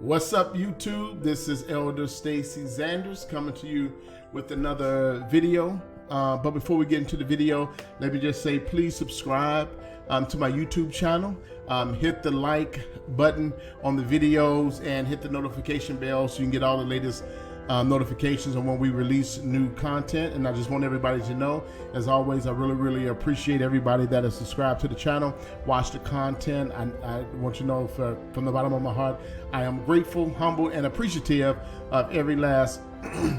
What's up, YouTube? This is Elder Stacy Zanders coming to you with another video. But before we get into the video, let me just say, please subscribe to my YouTube channel. Hit the like button on the videos and hit the notification bell so you can get all the latest notifications on when we release new content. And I just want everybody to know, as always, I really appreciate everybody that is subscribed to the channel, watch the content. I want you to know from the bottom of my heart, I am grateful, humble, and appreciative of every last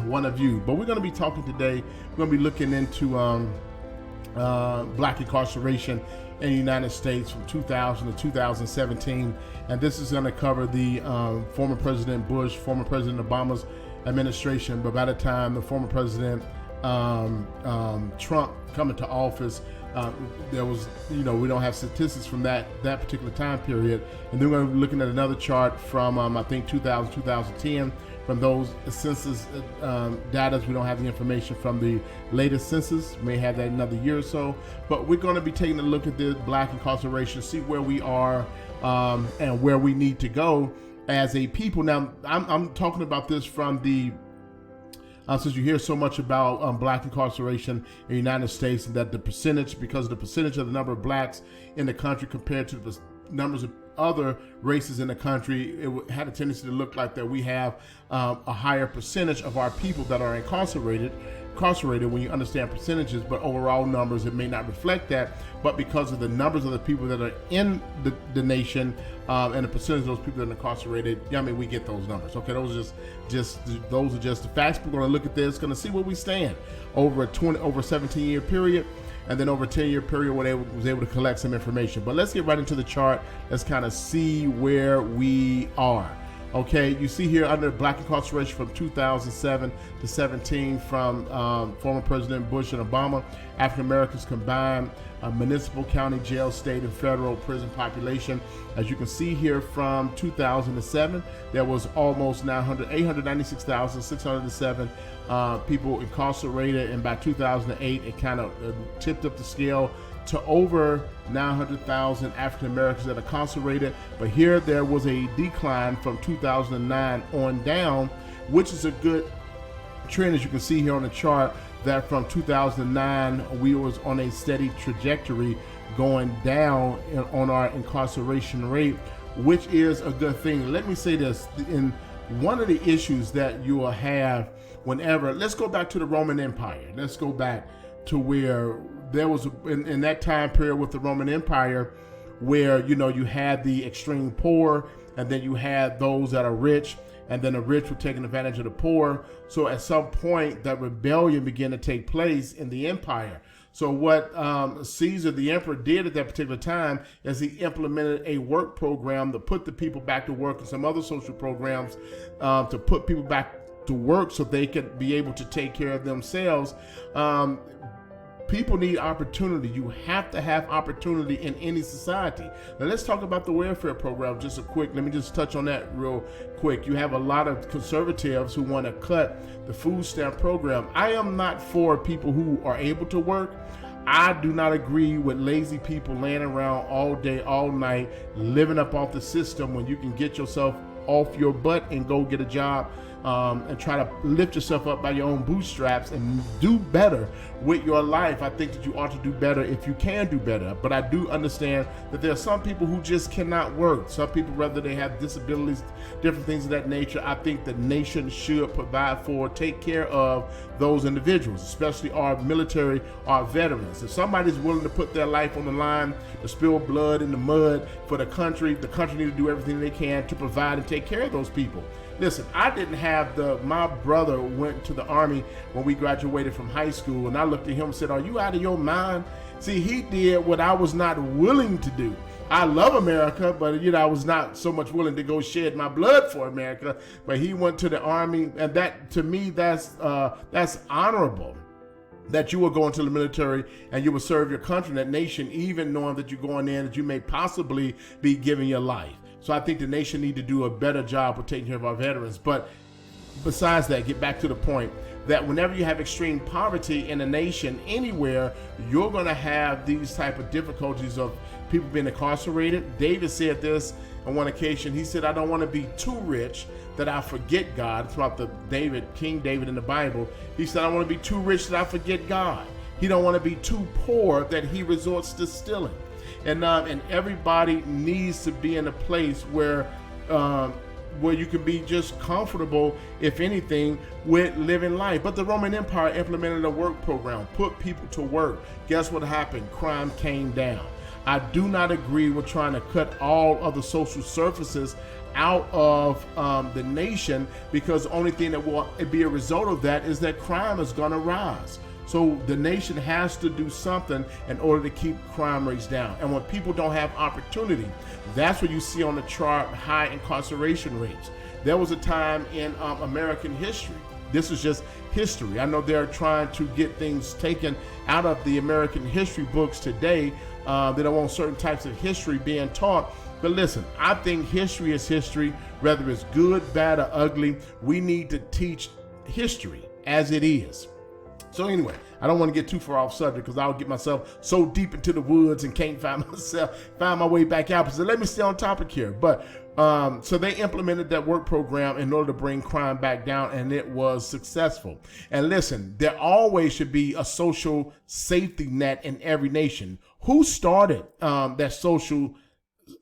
one of you. But we're going to be talking today, we're going to be looking into black incarceration in the United States from 2000 to 2017. And this is going to cover the former President Bush, former President Obama's administration, but by the time the former President Trump coming to office, there was, we don't have statistics from that particular time period. And then we're going to be looking at another chart from I think 2000, 2010. From those census data, we don't have the information from the latest census. May have that another year or so. But we're going to be taking a look at the black incarceration, see where we are and where we need to go as a people. Now, I'm talking about this from the, since you hear so much about black incarceration in the United States, and that the percentage, because of the percentage of the number of blacks in the country compared to the numbers of other races in the country, it had a tendency to look like that we have a higher percentage of our people that are incarcerated when you understand percentages, but overall numbers, it may not reflect that. But because of the numbers of the people that are in the nation and the percentage of those people that are incarcerated, we get those numbers. Okay, those are just the facts. We're going to look at this, going to see where we stand over a 17-year period, and then over a 10-year period where they was able to collect some information. But let's get right into the chart. Let's kind of see where we are. Okay, you see here under black incarceration from 2007 to 17 from former President Bush and Obama, African Americans combined municipal, county, jail, state, and federal prison population. As you can see here from 2007, there was almost 896,607 people incarcerated, and by 2008, it kind of tipped up the scale to over 900,000 African Americans that are incarcerated. But here there was a decline from 2009 on down, which is a good trend, as you can see here on the chart, that from 2009 we was on a steady trajectory going down on our incarceration rate, which is a good thing. Let me say this, in one of the issues that you will have whenever, let's go back to the Roman Empire. Let's go back to where there was in that time period with the Roman Empire, where you had the extreme poor, and then you had those that are rich, and then the rich were taking advantage of the poor. So at some point, that rebellion began to take place in the empire. So what Caesar, the emperor, did at that particular time is he implemented a work program to put the people back to work, and some other social programs to put people back to work so they could be able to take care of themselves. People need opportunity. You have to have opportunity in any society. Now let's talk about the welfare program just let me just touch on that real quick. You have a lot of conservatives who want to cut the food stamp program. I am not for people who are able to work. I do not agree with lazy people laying around all day, all night, living up off the system when you can get yourself off your butt and go get a job and try to lift yourself up by your own bootstraps and do better with your life. I think that you ought to do better if you can do better. But I do understand that there are some people who just cannot work. Some people, whether they have disabilities, different things of that nature, I think the nation should provide for, take care of those individuals, especially our military, our veterans. If somebody's willing to put their life on the line, to spill blood in the mud for the country needs to do everything they can to provide and take care of those people. Listen, I didn't have my brother went to the Army when we graduated from high school, and I looked at him and said, are you out of your mind? See, he did what I was not willing to do. I love America, but I was not so much willing to go shed my blood for America. But he went to the Army, and that, to me, that's honorable, that you will go into the military and you will serve your country and that nation, even knowing that you're going in, that you may possibly be giving your life. So I think the nation need to do a better job of taking care of our veterans. But besides that, get back to the point that whenever you have extreme poverty in a nation anywhere, you're going to have these type of difficulties of people being incarcerated. David said this on one occasion. He said, I don't want to be too rich that I forget God. It's about King David in the Bible. He said, I don't want to be too rich that I forget God. He don't want to be too poor that he resorts to stealing. And everybody needs to be in a place where you can be just comfortable, if anything, with living life. But the Roman Empire implemented a work program, put people to work. Guess what happened? Crime came down. I do not agree with trying to cut all of the social services out of the nation, because the only thing that will be a result of that is that crime is going to rise. So the nation has to do something in order to keep crime rates down. And when people don't have opportunity, that's what you see on the chart, high incarceration rates. There was a time in American history. This is just history. I know they're trying to get things taken out of the American history books today. They don't want certain types of history being taught. But listen, I think history is history, whether it's good, bad, or ugly. We need to teach history as it is. So anyway, I don't want to get too far off subject, because I'll get myself so deep into the woods and can't find my way back out. So let me stay on topic here. But so they implemented that work program in order to bring crime back down, and it was successful. And listen, there always should be a social safety net in every nation. Who started that social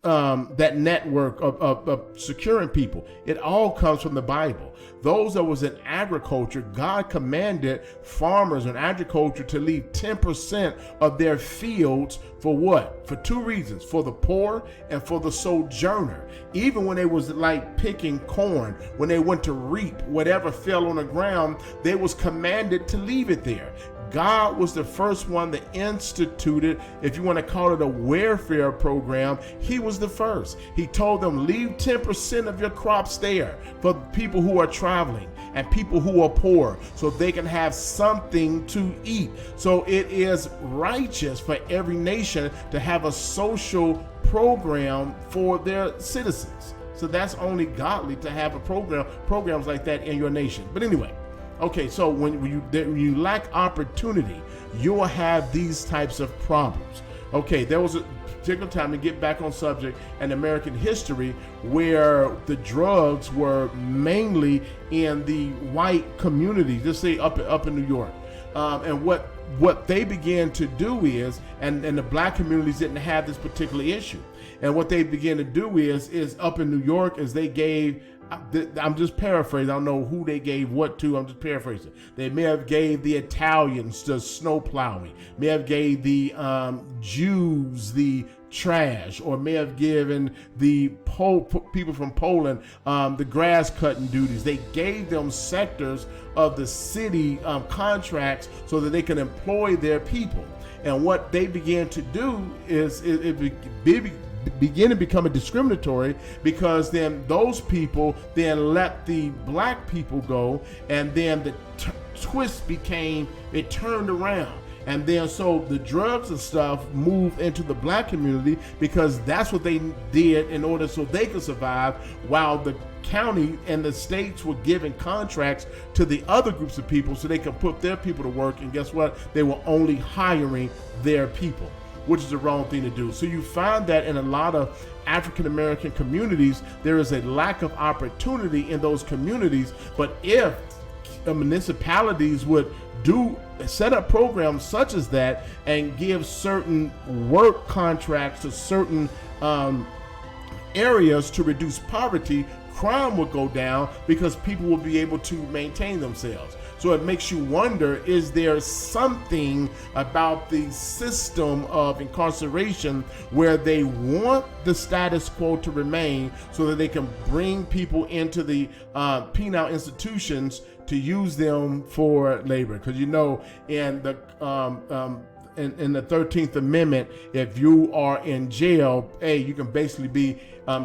that network of securing people? It all comes from the Bible. Those that was in agriculture, God commanded farmers in agriculture to leave 10% of their fields for what? For two reasons: for the poor and for the sojourner. Even when they was like picking corn, when they went to reap whatever fell on the ground, they was commanded to leave it there. God was the first one that instituted, if you want to call it a welfare program, he was the first. He told them, leave 10% of your crops there for people who are traveling and people who are poor, so they can have something to eat. So it is righteous for every nation to have a social program for their citizens. So that's only godly to have programs like that in your nation. But anyway, okay, so when you lack opportunity, you will have these types of problems. Okay, there was a particular time, to get back on subject, in American history where the drugs were mainly in the white communities, just say up in New York. And what they began to do is, and the black communities didn't have this particular issue. And what they began to do is up in New York, is they gave, I'm just paraphrasing, I don't know who they gave what to, I'm just paraphrasing. They may have gave the Italians the snow plowing, may have gave the Jews the trash, or may have given the people from Poland the grass cutting duties. They gave them sectors of the city contracts so that they can employ their people. And what they began to do is begin to become a discriminatory, because then those people then let the black people go, and then the twist became, it turned around. And then so the drugs and stuff moved into the black community, because that's what they did in order so they could survive, while the county and the states were giving contracts to the other groups of people so they could put their people to work. And guess what? They were only hiring their people, which is the wrong thing to do. So you find that in a lot of African-American communities, there is a lack of opportunity in those communities. But if municipalities would set up programs such as that and give certain work contracts to certain areas to reduce poverty, crime would go down, because people will be able to maintain themselves. So it makes you wonder, is there something about the system of incarceration where they want the status quo to remain so that they can bring people into the penal institutions to use them for labor? Because you know, in the in the 13th Amendment, if you are in jail, you can basically be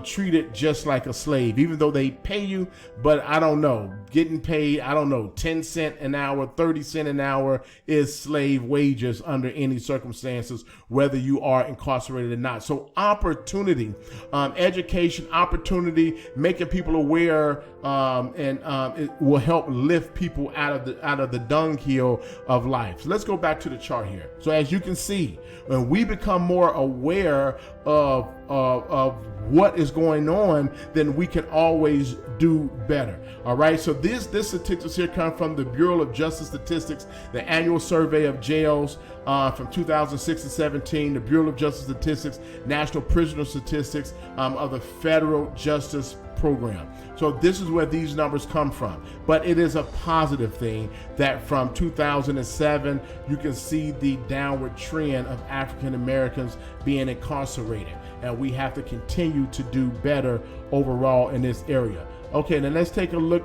treated just like a slave, even though they pay you. But I don't know, getting paid, 10 cents an hour, 30 cents an hour is slave wages under any circumstances, whether you are incarcerated or not. So opportunity, education, opportunity, making people aware, it will help lift people out of the dunghill of life. So let's go back to the chart here. So as you can see, when we become more aware of of what is going on, then we can always do better. All right. So this statistics here come from the Bureau of Justice Statistics, the annual survey of jails from 2006 to 17, the Bureau of Justice Statistics, National Prisoner Statistics of the Federal Justice Program. So this is where these numbers come from. But it is a positive thing that from 2007, you can see the downward trend of African Americans being incarcerated. And we have to continue to do better overall in this area. Okay, now let's take a look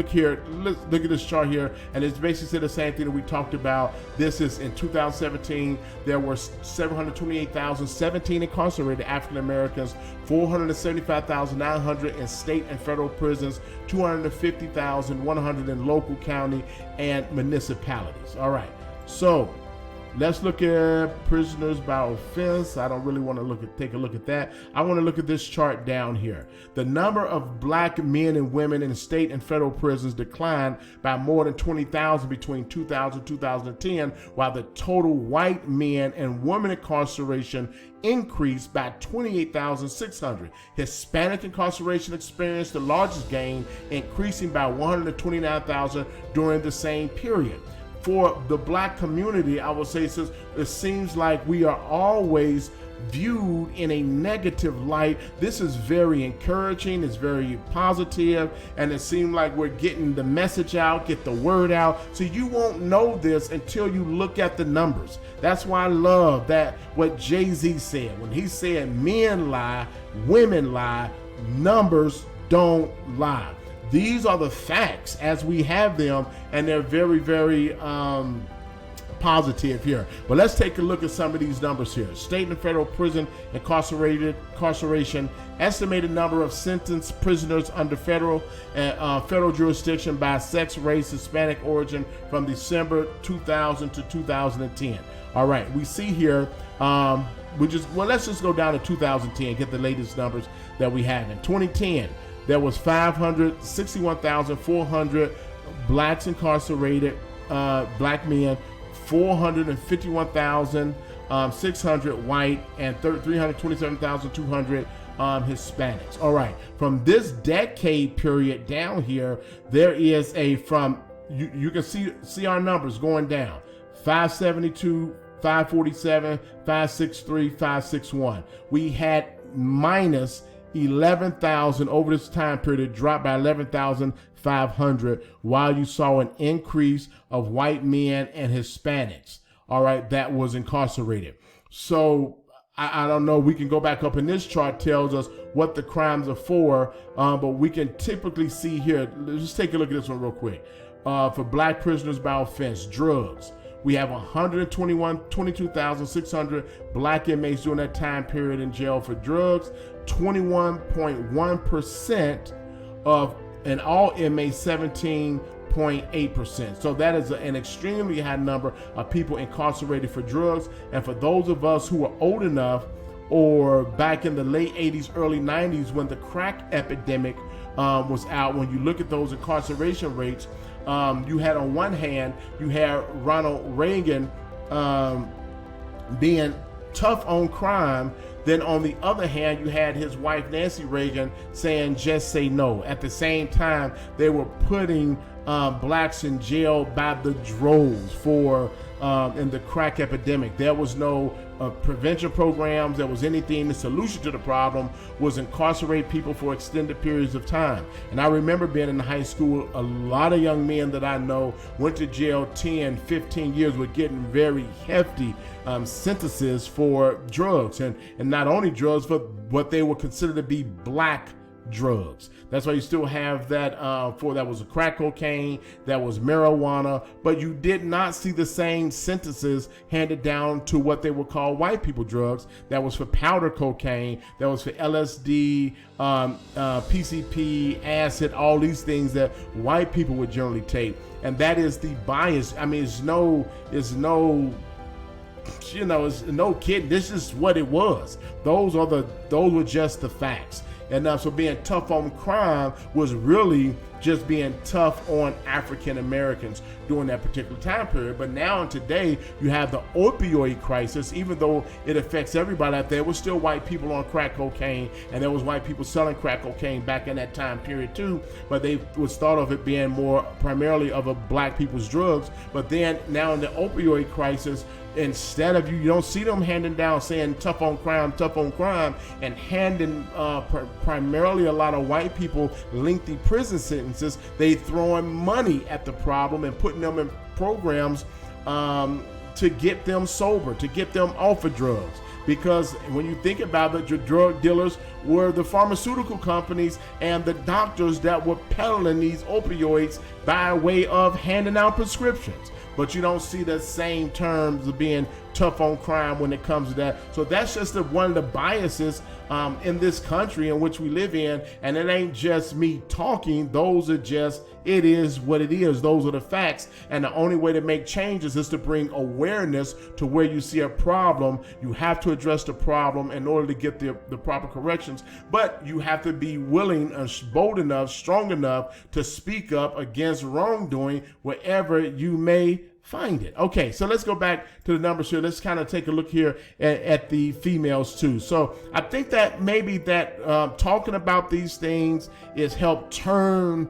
here. Let's look at this chart here, and it's basically the same thing that we talked about. This is in 2017, there were 728,017 incarcerated African Americans, 475,900 in state and federal prisons, 250,100 in local, county, and municipalities. All right, so let's look at prisoners by offense. I don't really want to take a look at that. I want to look at this chart down here. The number of black men and women in state and federal prisons declined by more than 20,000 between 2000 and 2010, while the total white men and women incarceration increased by 28,600. Hispanic incarceration experienced the largest gain, increasing by 129,000 during the same period. For the black community, I would say, since it seems like we are always viewed in a negative light, this is very encouraging, it's very positive, and it seems like we're getting the message out, get the word out. So you won't know this until you look at the numbers. That's why I love that what Jay-Z said when he said men lie, women lie, numbers don't lie. These are the facts as we have them, and they're very, very positive here. But let's take a look at some of these numbers here. State and federal prison incarceration, estimated number of sentenced prisoners under federal jurisdiction by sex, race, Hispanic origin from December 2000 to 2010. All right, we see here, let's just go down to 2010, get the latest numbers that we have. In 2010, there was 561,400 blacks incarcerated, black men, 451,600 white, and 327,200 Hispanics. All right, from this decade period down here, there is you can see our numbers going down. 572, 547, 563, 561. We had minus 11,000 over this time period. It dropped by 11,500, while you saw an increase of white men and Hispanics, all right, that was incarcerated. So I don't know, we can go back up, in this chart tells us what the crimes are for, but we can typically see here, let's just take a look at this one real quick. For black prisoners by offense, drugs, we have 22,600 black inmates during that time period in jail for drugs. 21.1% and all inmates 17.8%. So that is an extremely high number of people incarcerated for drugs. And for those of us who are old enough, or back in the late 80s, early 90s, when the crack epidemic was out, when you look at those incarceration rates, you had, on one hand, you had Ronald Reagan being tough on crime. Then on the other hand, you had his wife, Nancy Reagan, saying, just say no. At the same time, they were putting blacks in jail by the droves for in the crack epidemic. There was no prevention programs. There was anything. The solution to the problem was incarcerate people for extended periods of time. And I remember being in high school, a lot of young men that I know went to jail 10, 15 years, were getting very hefty sentences for drugs, and not only drugs, but what they were considered to be black drugs. That's why you still have that that was a crack cocaine, that was marijuana, but you did not see the same sentences handed down to what they would call white people drugs. That was for powder cocaine, that was for LSD, PCP, acid, all these things that white people would generally take. And that is the bias. I mean, it's no kidding. This is what it was. Those were just the facts. And so being tough on crime was really just being tough on African Americans during that particular time period. But now and today, you have the opioid crisis. Even though it affects everybody out there was still white people on crack cocaine, and there was white people selling crack cocaine back in that time period too. But they was thought of it being more primarily of a black people's drugs. But then now in the opioid crisis, instead of you don't see them handing down saying tough on crime, and handing primarily a lot of white people lengthy prison sentences. They throwing money at the problem and putting them in programs to get them sober, to get them off of drugs. Because when you think about it, your drug dealers were the pharmaceutical companies and the doctors that were peddling these opioids by way of handing out prescriptions. But you don't see the same terms of being tough on crime when it comes to that. So that's just one of the biases in this country in which we live in. And it ain't just me talking. Those are just, it is what it is. Those are the facts. And the only way to make changes is to bring awareness to where you see a problem. You have to address the problem in order to get the proper corrections. But you have to be willing and bold enough, strong enough to speak up against wrongdoing wherever you may find it. Okay, so let's go back to the numbers here. Let's kind of take a look here at the females too. So I think that maybe that talking about these things is help turning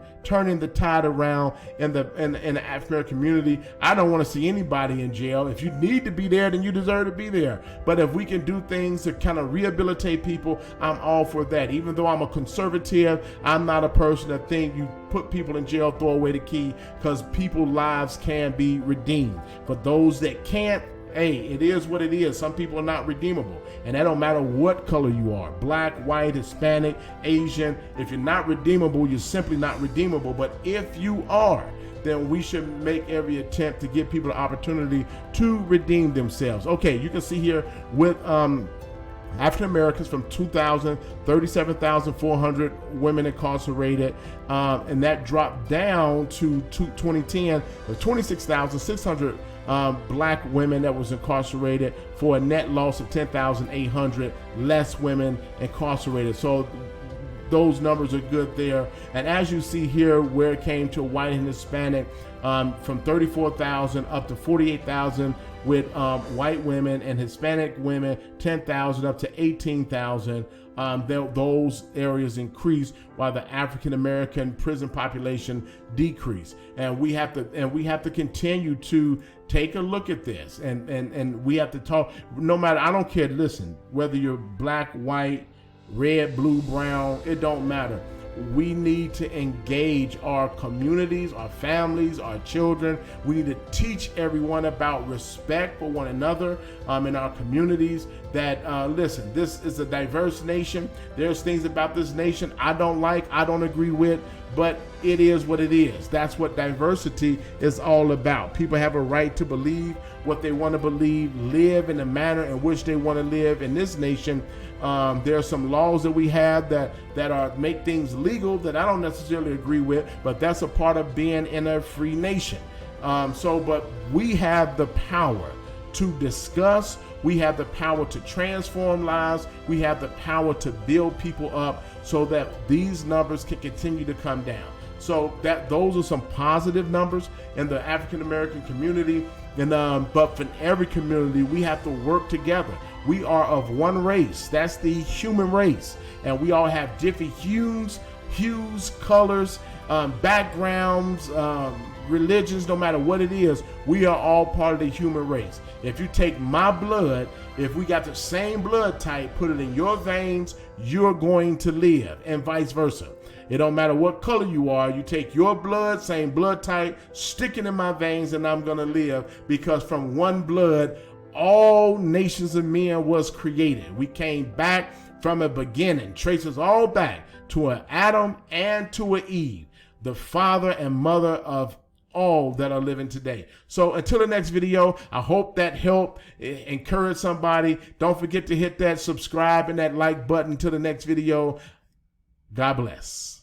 the tide around in the African American community. I don't want to see anybody in jail. If you need to be there, then you deserve to be there. But if we can do things to kind of rehabilitate people, I'm all for that. Even though I'm a conservative, I'm not a person that think you put people in jail, throw away the key, because people's lives can be redeemed. For those that can't, hey, it is what it is. Some people are not redeemable, and that don't matter what color you are, black, white, Hispanic, Asian. If you're not redeemable, you're simply not redeemable. But if you are, then we should make every attempt to give people the opportunity to redeem themselves. Okay, you can see here with African Americans from 2000, 37,400 women incarcerated, and that dropped down to 2010, 26,600 black women that was incarcerated, for a net loss of 10,800 less women incarcerated. So those numbers are good there. And as you see here, where it came to white and Hispanic, from 34,000 up to 48,000 with white women, and Hispanic women 10,000 up to 18,000. Those areas increase while the African American prison population decreased. And we have to continue to take a look at this, and we have to talk. No matter, I don't care. Listen, whether you're black, white, red, blue, brown, it don't matter. We need to engage our communities, our families, our children. We need to teach everyone about respect for one another in our communities. That listen, this is a diverse nation. There's things about this nation I don't like, I don't agree with, but it is what it is. That's what diversity is all about. People have a right to believe what they want to believe, live in the manner in which they want to live in this nation. There are some laws that we have that make things legal that I don't necessarily agree with, but that's a part of being in a free nation. But we have the power to discuss. We have the power to transform lives. We have the power to build people up so that these numbers can continue to come down. So those are some positive numbers in the African American community. And but for every community, we have to work together. We are of one race. That's the human race. And we all have different hues, colors, backgrounds, religions, no matter what it is. We are all part of the human race. If you take my blood, if we got the same blood type, put it in your veins, you're going to live, and vice versa. It don't matter what color you are. You take your blood, same blood type, stick it in my veins, and I'm going to live, because from one blood, all nations of men was created. We came back from a beginning, traces all back to an Adam and to an Eve, the father and mother of all that are living today. So until the next video, I hope that helped encourage somebody. Don't forget to hit that subscribe and that like button. Till the next video, God bless.